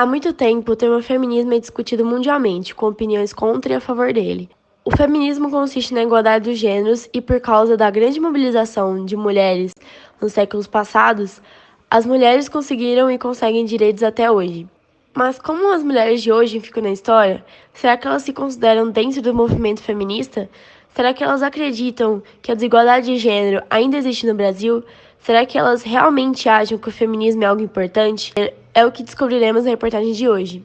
Há muito tempo, o termo feminismo é discutido mundialmente, com opiniões contra e a favor dele. O feminismo consiste na igualdade dos gêneros e, por causa da grande mobilização de mulheres nos séculos passados, as mulheres conseguiram e conseguem direitos até hoje. Mas como as mulheres de hoje ficam na história, será que elas se consideram dentro do movimento feminista? Será que elas acreditam que a desigualdade de gênero ainda existe no Brasil? Será que elas realmente acham que o feminismo é algo importante? É o que descobriremos na reportagem de hoje.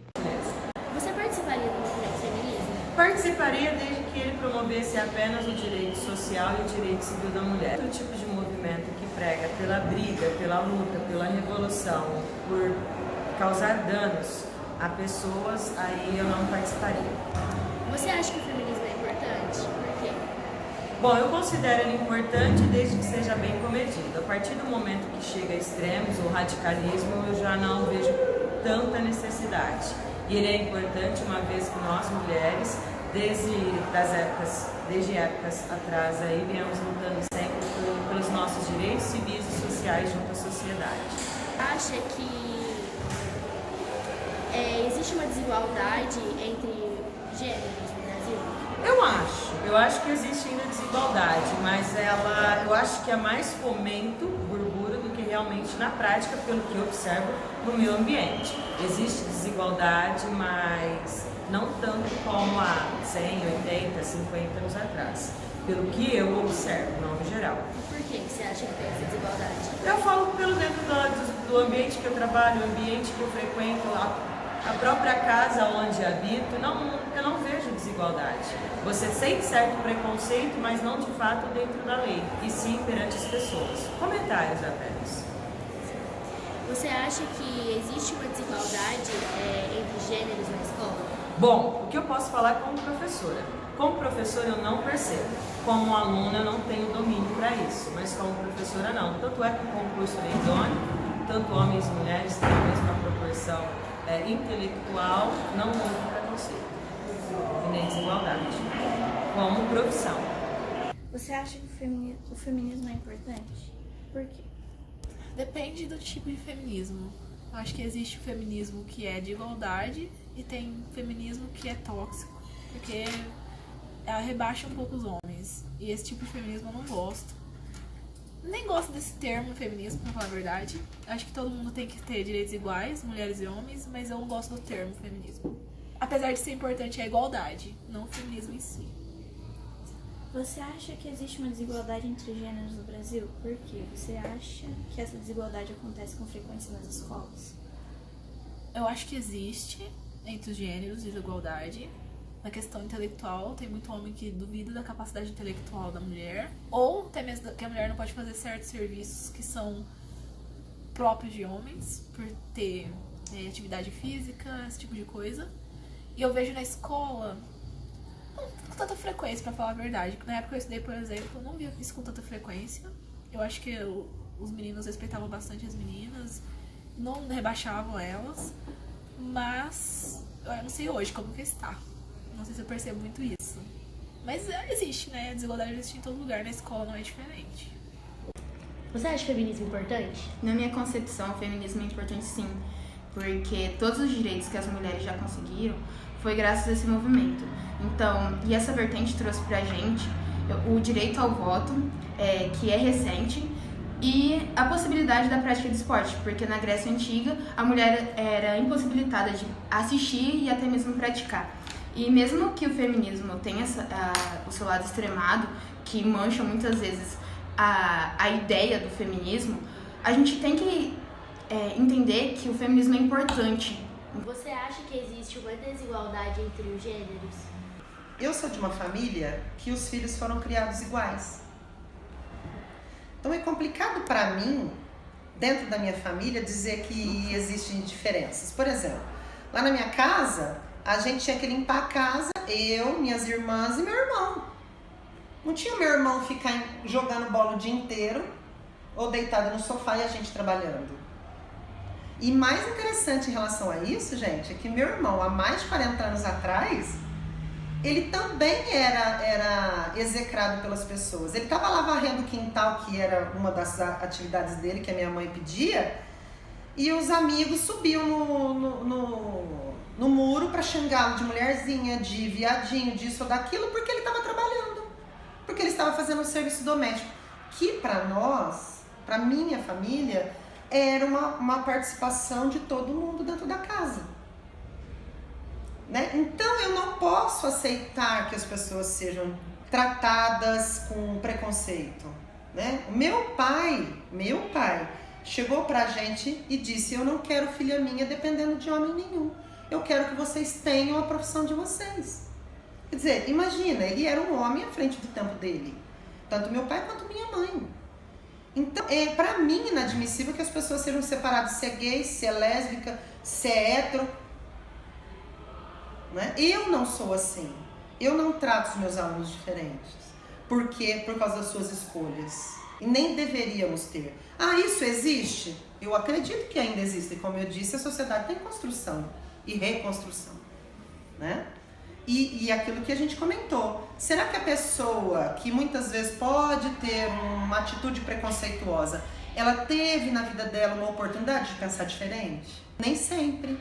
Você participaria do movimento feminista? Participaria desde que ele promovesse apenas o direito social e o direito civil da mulher. O tipo de movimento que prega pela briga, pela luta, pela revolução, por causar danos a pessoas, aí eu não participaria. Você acha que o feminismo é importante? Por quê? Bom, eu considero ele importante desde que seja bem comedido. A partir do momento que chega a extremos, o radicalismo, eu já não vejo tanta necessidade. E ele é importante uma vez que nós, mulheres, desde épocas atrás, aí, viemos lutando sempre pelos nossos direitos civis e sociais junto à sociedade. Acha que existe uma desigualdade entre gêneros no Brasil? Eu acho que existe ainda desigualdade, mas eu acho que é mais fomento, burburinho, do que realmente na prática, pelo que eu observo no meu ambiente. Existe desigualdade, mas não tanto como há 100, 80, 50 anos atrás. Pelo que eu observo, não no geral. Por que você acha que tem essa desigualdade? Eu falo pelo dentro do ambiente que eu trabalho, o ambiente que eu frequento, a própria casa onde habito, eu não vejo desigualdade. Você sente certo preconceito, mas não de fato dentro da lei, e sim perante as pessoas. Comentários apenas. Você acha que existe uma desigualdade entre gêneros na escola? Bom, o que eu posso falar como professora? Como professora eu não percebo. Como aluna eu não tenho domínio para isso, mas como professora não. Tanto é que o concurso é idôneo, tanto homens e mulheres têm a mesma proporção intelectual, não houve preconceito e nem desigualdade, como profissão. Você acha que o feminismo é importante? Por quê? Depende do tipo de feminismo. Eu acho que existe o feminismo que é de igualdade e tem feminismo que é tóxico, porque ela rebaixa um pouco os homens. E esse tipo de feminismo eu não gosto. Nem gosto desse termo feminismo, pra falar a verdade. Acho que todo mundo tem que ter direitos iguais, mulheres e homens, mas eu não gosto do termo feminismo. Apesar de ser importante a igualdade, não o feminismo em si. Você acha que existe uma desigualdade entre gêneros no Brasil? Por quê? Você acha que essa desigualdade acontece com frequência nas escolas? Eu acho que existe entre os gêneros desigualdade. Na questão intelectual, tem muito homem que duvida da capacidade intelectual da mulher, ou até mesmo que a mulher não pode fazer certos serviços que são próprios de homens, por ter atividade física, esse tipo de coisa. E eu vejo na escola, não com tanta frequência, pra falar a verdade. Na época que eu estudei, por exemplo, eu não via isso com tanta frequência. Eu acho que os meninos respeitavam bastante as meninas, não rebaixavam elas, mas eu não sei hoje como que está. Não sei se eu percebo muito isso. Mas existe, né? A desigualdade existe em todo lugar, na escola não é diferente. Você acha o feminismo importante? Na minha concepção, o feminismo é importante sim, porque todos os direitos que as mulheres já conseguiram foi graças a esse movimento. Então, e essa vertente trouxe pra gente o direito ao voto, que é recente, e a possibilidade da prática de esporte, porque na Grécia Antiga a mulher era impossibilitada de assistir e até mesmo praticar. E mesmo que o feminismo tenha o seu lado extremado, que mancha muitas vezes a ideia do feminismo, a gente tem que entender que o feminismo é importante. Você acha que existe uma desigualdade entre os gêneros? Eu sou de uma família que os filhos foram criados iguais. Então é complicado para mim, dentro da minha família, dizer que existem diferenças. Por exemplo, lá na minha casa, a gente tinha que limpar a casa, eu, minhas irmãs e meu irmão. Não tinha meu irmão ficar jogando bola o dia inteiro ou deitado no sofá e a gente trabalhando. E mais interessante em relação a isso, gente, é que meu irmão, há mais de 40 anos atrás, ele também era execrado pelas pessoas. Ele estava lá varrendo o quintal, que era uma das atividades dele, que a minha mãe pedia, e os amigos subiam no muro para xingá-lo de mulherzinha, de viadinho, disso ou daquilo, porque ele estava trabalhando, porque ele estava fazendo um serviço doméstico, que para nós, para minha família, era uma participação de todo mundo dentro da casa. Né? Então eu não posso aceitar que as pessoas sejam tratadas com preconceito. Né? Meu pai chegou pra gente e disse: eu não quero filha minha dependendo de homem nenhum. Eu quero que vocês tenham a profissão de vocês. Quer dizer, imagina, ele era um homem à frente do tempo dele. Tanto meu pai quanto minha mãe. Então, pra mim, inadmissível que as pessoas sejam separadas, se é gay, se é lésbica, se é hétero. Né? Eu não sou assim. Eu não trato os meus alunos diferentes. Por quê? Por causa das suas escolhas. E nem deveríamos ter. Ah, isso existe? Eu acredito que ainda existe. Como eu disse, a sociedade tem construção e reconstrução. Né? E aquilo que a gente comentou. Será que a pessoa que muitas vezes pode ter uma atitude preconceituosa, ela teve na vida dela uma oportunidade de pensar diferente? Nem sempre.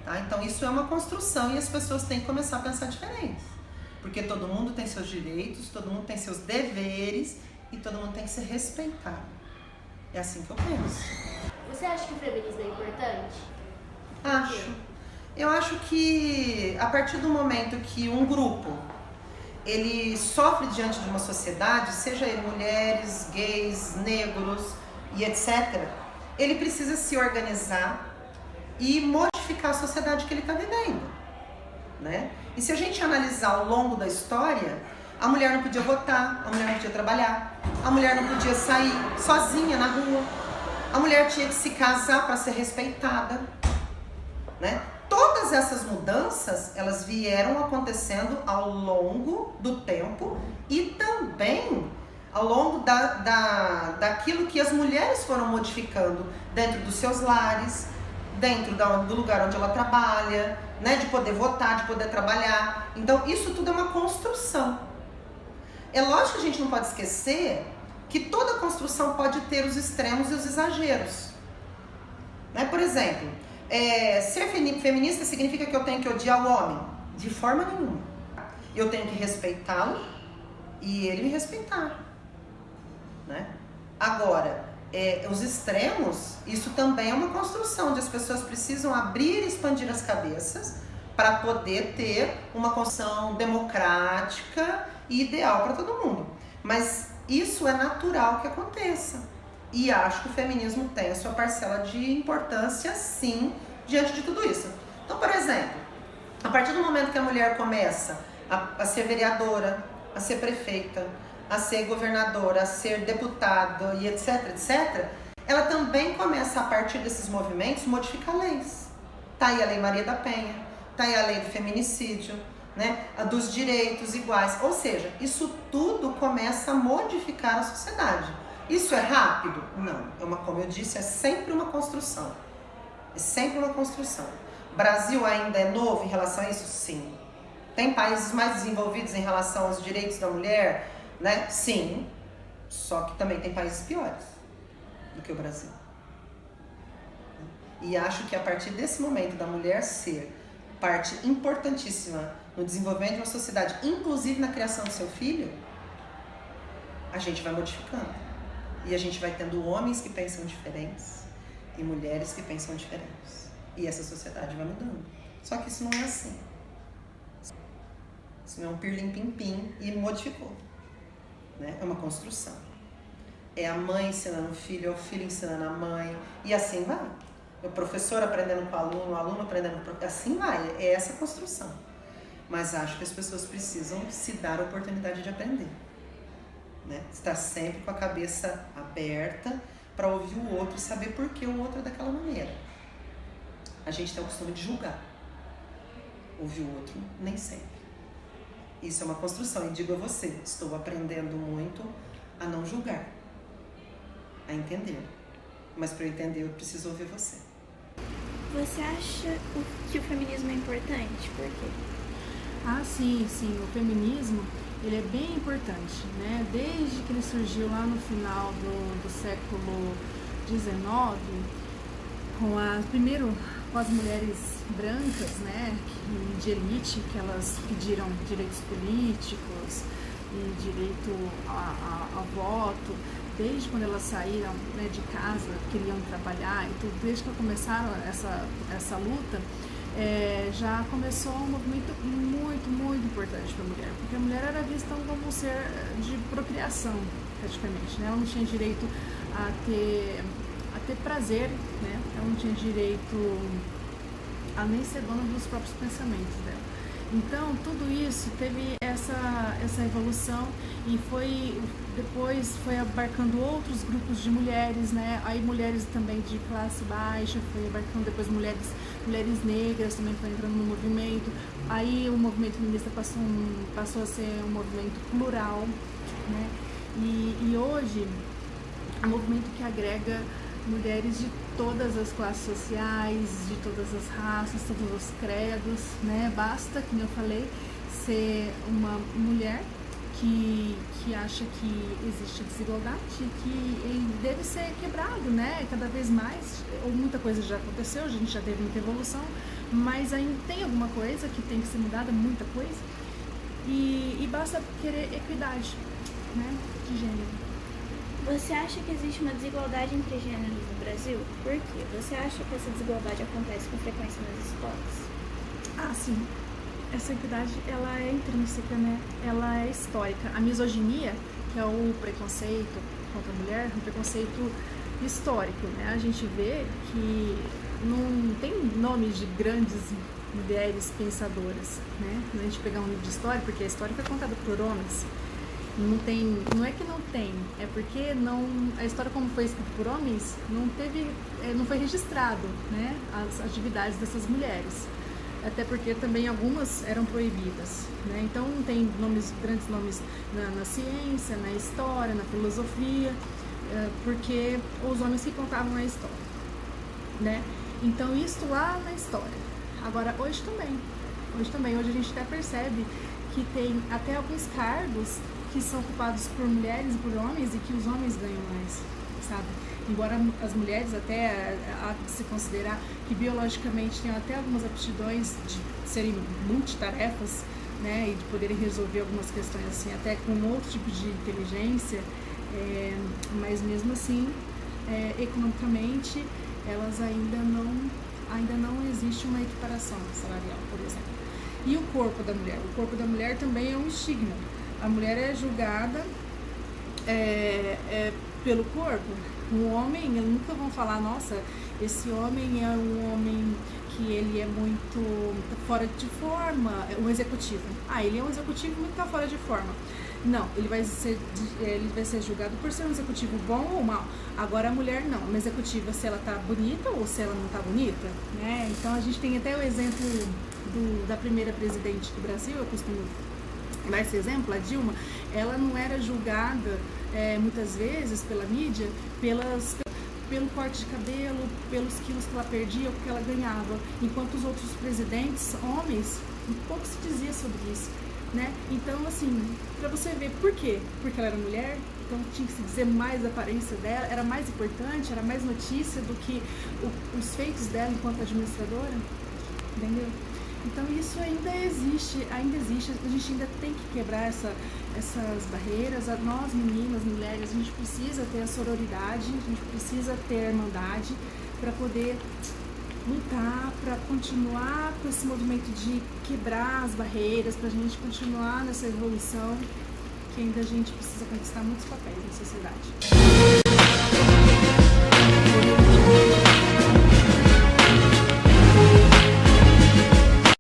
Tá? Então isso é uma construção e as pessoas têm que começar a pensar diferente. Porque todo mundo tem seus direitos, todo mundo tem seus deveres e todo mundo tem que ser respeitado. É assim que eu penso. Você acha que o feminismo é importante? Acho. Eu acho que a partir do momento que um grupo ele sofre diante de uma sociedade, seja ele mulheres, gays, negros e etc., ele precisa se organizar e modificar a sociedade que ele está vivendo. Né? E se a gente analisar ao longo da história, a mulher não podia votar, a mulher não podia trabalhar, a mulher não podia sair sozinha na rua, a mulher tinha que se casar para ser respeitada. Né? Todas essas mudanças, elas vieram acontecendo ao longo do tempo e também ao longo daquilo que as mulheres foram modificando dentro dos seus lares, dentro do lugar onde ela trabalha, né, de poder votar, de poder trabalhar. Então isso tudo é uma construção. É lógico que a gente não pode esquecer que toda construção pode ter os extremos e os exageros. Né? Por exemplo, ser feminista significa que eu tenho que odiar o homem? De forma nenhuma. Eu tenho que respeitá-lo e ele me respeitar. Né? Agora, os extremos, isso também é uma construção, onde as pessoas precisam abrir e expandir as cabeças para poder ter uma construção democrática e ideal para todo mundo. Mas isso é natural que aconteça. E acho que o feminismo tem a sua parcela de importância, sim, diante de tudo isso. Então, por exemplo, a partir do momento que a mulher começa a ser vereadora, a ser prefeita, a ser governadora, a ser deputada e etc, etc, ela também começa, a partir desses movimentos, modificar leis. Tá aí a Lei Maria da Penha, tá aí a lei do feminicídio, né, a dos direitos iguais. Ou seja, isso tudo começa a modificar a sociedade. Isso é rápido? Não. Como eu disse, é sempre uma construção. É sempre uma construção. O Brasil ainda é novo em relação a isso? Sim. Tem países mais desenvolvidos em relação aos direitos da mulher? Né? Sim. Só que também tem países piores do que o Brasil. E acho que a partir desse momento da mulher ser parte importantíssima no desenvolvimento de uma sociedade, inclusive na criação do seu filho, a gente vai modificando. E a gente vai tendo homens que pensam diferentes e mulheres que pensam diferentes. E essa sociedade vai mudando. Só que isso não é assim. Isso não é um pirlim-pim-pim e modificou. Né? É uma construção. É a mãe ensinando o filho, é o filho ensinando a mãe. E assim vai. O professor aprendendo com o aluno aprendendo com o professor. Assim vai. É essa construção. Mas acho que as pessoas precisam se dar a oportunidade de aprender. Né? Estar sempre com a cabeça aberta para ouvir o outro e saber por que o outro é daquela maneira. A gente tem o costume de julgar. Ouvir o outro, nem sempre. Isso é uma construção. E digo a você, estou aprendendo muito a não julgar, a entender. Mas para eu entender, eu preciso ouvir você. Você acha que o feminismo é importante? Por quê? Ah, sim. O feminismo, ele é bem importante, né? Desde que ele surgiu lá no final do século XIX, primeiro com as mulheres brancas, né, de elite, que elas pediram direitos políticos e direito a voto, desde quando elas saíram, né, de casa, queriam trabalhar e tudo, desde que começaram essa luta, já começou um movimento muito, muito importante para a mulher, porque a mulher era vista como um ser de procriação, praticamente, né? Ela não tinha direito a ter prazer, né? Ela não tinha direito a nem ser dona dos próprios pensamentos dela. Então, tudo isso teve essa evolução e depois foi abarcando outros grupos de mulheres, né? Aí mulheres também de classe baixa, foi abarcando depois mulheres negras também foi entrando no movimento. Aí o movimento feminista passou a ser um movimento plural, né? E hoje é um movimento que agrega mulheres de todas as classes sociais, de todas as raças, todos os credos, né? Basta, como eu falei, ser uma mulher que acha que existe desigualdade e que deve ser quebrado, né? Cada vez mais, muita coisa já aconteceu, a gente já teve muita evolução, mas ainda tem alguma coisa que tem que ser mudada, muita coisa, e basta querer equidade, né? De gênero. Você acha que existe uma desigualdade entre gêneros no Brasil? Por quê? Você acha que essa desigualdade acontece com frequência nas escolas? Ah, sim. Essa equidade, ela é intrínseca, né? Ela é histórica. A misoginia, que é o preconceito contra a mulher, um preconceito histórico, né? A gente vê que não tem nomes de grandes mulheres pensadoras, né? Quando a gente pegar um livro de história, porque a história foi contada por homens, não é que não tem, é porque a história como foi escrita por homens não foi registrado, né, as atividades dessas mulheres, até porque também algumas eram proibidas, né? Então não tem grandes nomes na ciência, na história, na filosofia, porque os homens que contavam a história, né? Então isso lá na história. Agora hoje a gente até percebe que tem até alguns cargos que são ocupados por mulheres e por homens e que os homens ganham mais, sabe? Embora as mulheres até há de se considerar que biologicamente têm até algumas aptidões de serem multitarefas, né? E de poderem resolver algumas questões assim, até com outro tipo de inteligência, mas mesmo assim, economicamente, elas ainda não existe uma equiparação salarial, por exemplo. E o corpo da mulher? O corpo da mulher também é um estigma. A mulher é julgada pelo corpo. O homem, eles nunca vão falar, nossa, esse homem é um homem que ele é muito fora de forma, um executivo. Ele é um executivo muito fora de forma. Não, ele vai ser julgado por ser um executivo bom ou mal. Agora a mulher não, uma executiva, se ela tá bonita ou se ela não tá bonita, né? Então a gente tem até o exemplo da primeira presidente do Brasil, eu costumo dar esse exemplo, a Dilma. Ela não era julgada muitas vezes pela mídia pelo corte de cabelo, pelos quilos que ela perdia ou que ela ganhava, enquanto os outros presidentes, homens, pouco se dizia sobre isso, né? Então, assim, pra você ver por quê? Porque ela era mulher, então tinha que se dizer mais da aparência dela, era mais importante, era mais notícia do que os feitos dela enquanto administradora, entendeu? Então isso ainda existe, a gente ainda tem que quebrar essas barreiras. Nós, meninas, mulheres, a gente precisa ter a sororidade, a gente precisa ter a irmandade para poder lutar, para continuar com esse movimento de quebrar as barreiras, para a gente continuar nessa evolução, que ainda a gente precisa conquistar muitos papéis na sociedade.